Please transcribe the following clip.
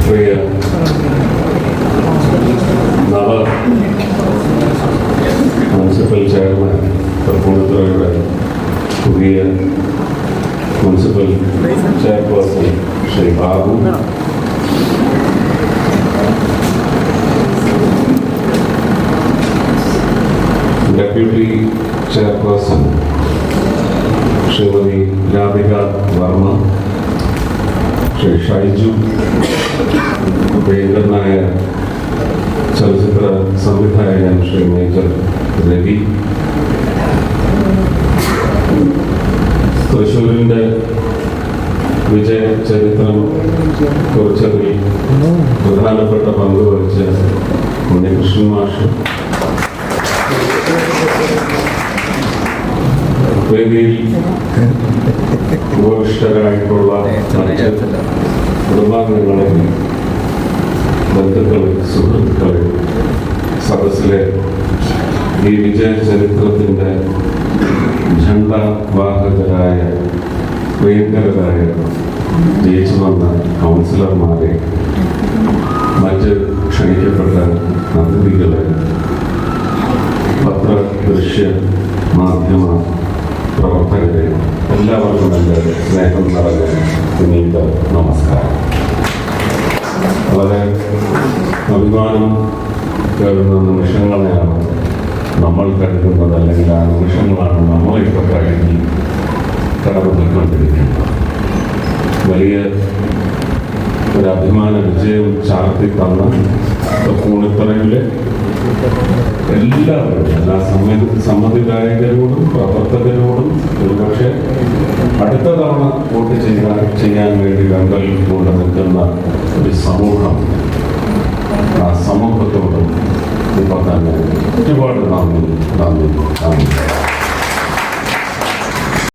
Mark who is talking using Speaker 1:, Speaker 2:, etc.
Speaker 1: പ്രിയ നവ municipal chairman തൃപ്പൂണിത്തുറയുടെ പുതിയ municipal chairperson Shri Babu, deputy chairperson Shrimati Radhika Varma, Shri Shaiju, പ്രിയങ്കരനായ ചലച്ചിത്ര സംവിധായകൻ ശ്രീ മേജർ രവി, തൃശ്ശൂരിൻ്റെ വിജയ ചരിത്രം കുറിച്ചതിൽ പ്രധാനപ്പെട്ട പങ്ക് വഹിച്ച ഉണ്ണികൃഷ്ണൻ മാഷ്, വേദിയിൽ ഉപവിഷ്ടരായിട്ടുള്ള കുടുംബാംഗങ്ങളെ, ബന്ധുക്കളെ, സുഹൃത്തുക്കളെ, സദസ്സിലെ ഈ വിജയ ചരിത്രത്തിൻ്റെ ഝണ്ഡാവാഹകരായ പ്രിയങ്കരായ ജയിച്ചു വന്ന കൗൺസിലർമാരെ, മറ്റ് ക്ഷണിക്കപ്പെട്ട അതിഥികളെ, പത്ര ദൃശ്യ മാധ്യമ പ്രവർത്തകരെ, എല്ലാവർക്കും എൻ്റെ സ്നേഹം നിറഞ്ഞ വിനീത നമസ്കാരം. വളരെ അഭിമാനം കയറുന്ന നിമിഷങ്ങളെയാണ് നമ്മൾ കരുതുന്നത്, അല്ലെങ്കിൽ ആ നിമിഷങ്ങളാണ് നമ്മളിപ്പോൾ കഴിഞ്ഞ് കടന്നു പോയിക്കൊണ്ടിരിക്കുന്നത്. വലിയ ഒരു അഭിമാന വിജയം ചാർത്തി തന്ന തൃപ്പൂണിത്തുറയിലെ എല്ലാവരും, എല്ലാ സമ്മതിദായകരോടും പ്രവർത്തകരോടും, ഒരുപക്ഷെ അടുത്ത തവണ വോട്ട് ചെയ്യാൻ വേണ്ടി വെമ്പൽ കൊണ്ട് നിൽക്കുന്ന ഒരു സമൂഹം, ആ സമൂഹത്തോടും ഇപ്പം തന്നെ ഒരുപാട് നന്ദി.